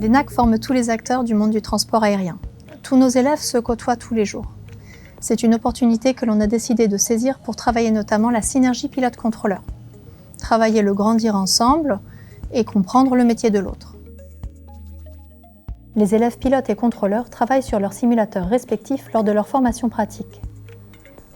L'ENAC forme tous les acteurs du monde du transport aérien. Tous nos élèves se côtoient tous les jours. C'est une opportunité que l'on a décidé de saisir pour travailler notamment la synergie pilote-contrôleur. Travailler le grandir ensemble et comprendre le métier de l'autre. Les élèves pilotes et contrôleurs travaillent sur leurs simulateurs respectifs lors de leur formation pratique.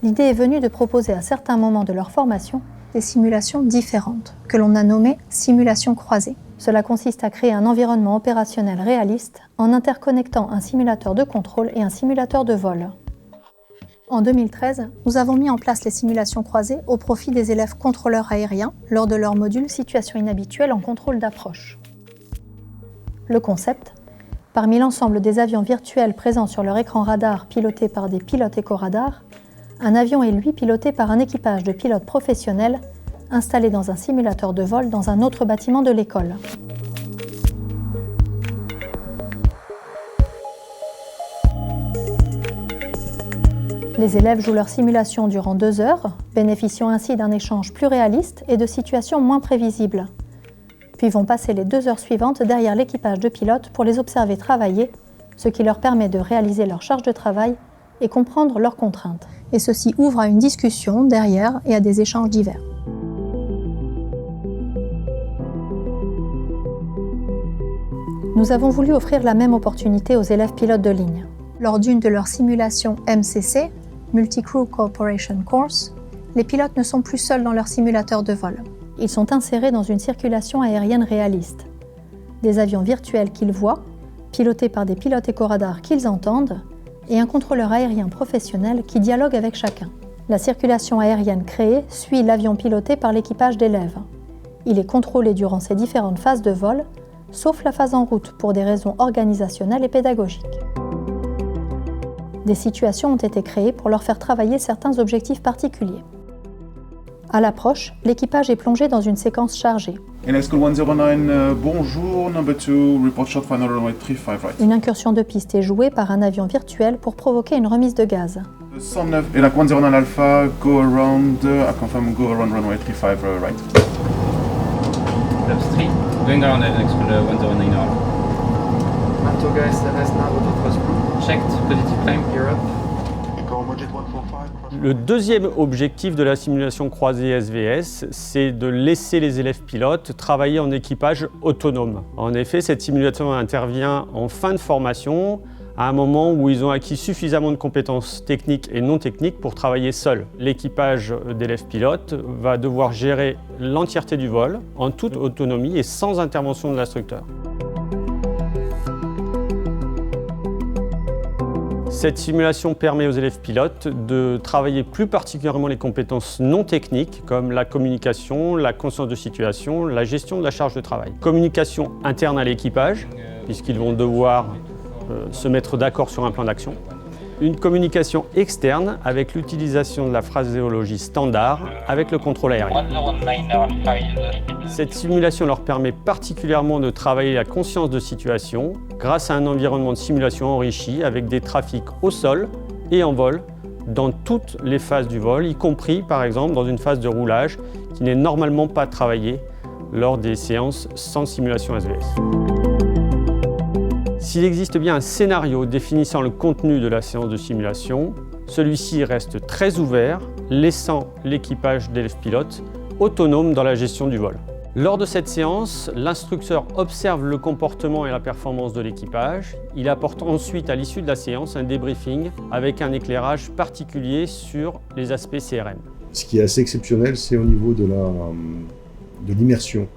L'idée est venue de proposer à certains moments de leur formation des simulations différentes, que l'on a nommées simulations croisées. Cela consiste à créer un environnement opérationnel réaliste en interconnectant un simulateur de contrôle et un simulateur de vol. En 2013, nous avons mis en place les simulations croisées au profit des élèves contrôleurs aériens lors de leur module Situation inhabituelle en contrôle d'approche. Le concept, parmi l'ensemble des avions virtuels présents sur leur écran radar pilotés par des pilotes éco-radars, un avion est lui piloté par un équipage de pilotes professionnels installés dans un simulateur de vol dans un autre bâtiment de l'école. Les élèves jouent leur simulation durant 2 heures, bénéficiant ainsi d'un échange plus réaliste et de situations moins prévisibles. Puis vont passer les 2 heures suivantes derrière l'équipage de pilotes pour les observer travailler, ce qui leur permet de réaliser leur charge de travail et comprendre leurs contraintes. Et ceci ouvre à une discussion derrière et à des échanges divers. Nous avons voulu offrir la même opportunité aux élèves pilotes de ligne. Lors d'une de leurs simulations MCC, Multi-Crew Cooperation Course, les pilotes ne sont plus seuls dans leur simulateur de vol. Ils sont insérés dans une circulation aérienne réaliste. Des avions virtuels qu'ils voient, pilotés par des pilotes éco-radars qu'ils entendent, et un contrôleur aérien professionnel qui dialogue avec chacun. La circulation aérienne créée suit l'avion piloté par l'équipage d'élèves. Il est contrôlé durant ses différentes phases de vol, sauf la phase en route pour des raisons organisationnelles et pédagogiques. Des situations ont été créées pour leur faire travailler certains objectifs particuliers. À l'approche, l'équipage est plongé dans une séquence chargée. NL School 109, bonjour, number 2, report short final runway 35 right. Une incursion de piste est jouée par un avion virtuel pour provoquer une remise de gaz. 109, NL 109 Alpha, go around, I confirm go around runway 35 right. Flaps 3, going around NL School 109 Alpha. Mantoga SRS now with the first blue. Checked, positive climb. Gear up. Le deuxième objectif de la simulation croisée SVS, c'est de laisser les élèves pilotes travailler en équipage autonome. En effet, cette simulation intervient en fin de formation, à un moment où ils ont acquis suffisamment de compétences techniques et non techniques pour travailler seuls. L'équipage d'élèves pilotes va devoir gérer l'entièreté du vol en toute autonomie et sans intervention de l'instructeur. Cette simulation permet aux élèves pilotes de travailler plus particulièrement les compétences non techniques comme la communication, la conscience de situation, la gestion de la charge de travail. Communication interne à l'équipage, puisqu'ils vont devoir se mettre d'accord sur un plan d'action. Une communication externe avec l'utilisation de la phraséologie standard avec le contrôle aérien. Cette simulation leur permet particulièrement de travailler la conscience de situation grâce à un environnement de simulation enrichi avec des trafics au sol et en vol dans toutes les phases du vol, y compris par exemple dans une phase de roulage qui n'est normalement pas travaillée lors des séances sans simulation SVS. S'il existe bien un scénario définissant le contenu de la séance de simulation, celui-ci reste très ouvert, laissant l'équipage d'élèves pilotes autonome dans la gestion du vol. Lors de cette séance, l'instructeur observe le comportement et la performance de l'équipage. Il apporte ensuite à l'issue de la séance un débriefing avec un éclairage particulier sur les aspects CRM. Ce qui est assez exceptionnel, c'est au niveau de l'immersion.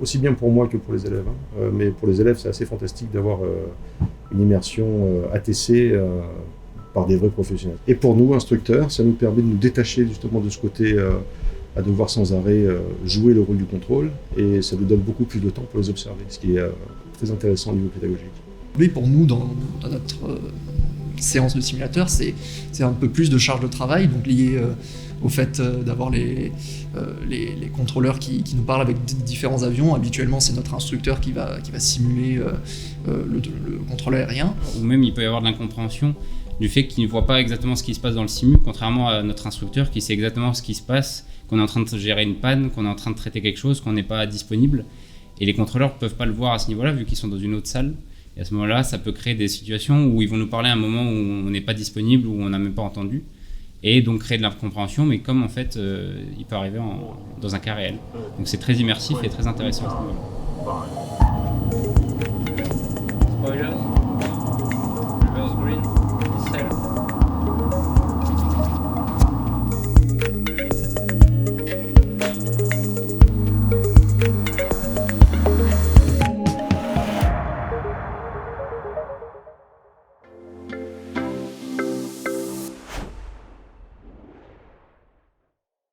Aussi bien pour moi que pour les élèves. Mais pour les élèves, c'est assez fantastique d'avoir une immersion ATC par des vrais professionnels. Et pour nous, instructeurs, ça nous permet de nous détacher justement de ce côté à devoir sans arrêt jouer le rôle du contrôle. Et ça nous donne beaucoup plus de temps pour les observer, ce qui est très intéressant au niveau pédagogique. Oui, pour nous, dans notre séance de simulateur, c'est un peu plus de charge de travail, donc lié au fait d'avoir les contrôleurs qui nous parlent avec différents avions. Habituellement, c'est notre instructeur qui va simuler le contrôle aérien. Ou même, il peut y avoir de l'incompréhension du fait qu'il ne voit pas exactement ce qui se passe dans le simu, contrairement à notre instructeur qui sait exactement ce qui se passe, qu'on est en train de gérer une panne, qu'on est en train de traiter quelque chose, qu'on n'est pas disponible. Et les contrôleurs ne peuvent pas le voir à ce niveau-là, vu qu'ils sont dans une autre salle. Et à ce moment-là, ça peut créer des situations où ils vont nous parler à un moment où on n'est pas disponible, où on n'a même pas entendu. Et donc créer de l'incompréhension, mais comme en fait, il peut arriver dans un cas réel. Donc c'est très immersif et très intéressant à ce niveau-là. Spoilers.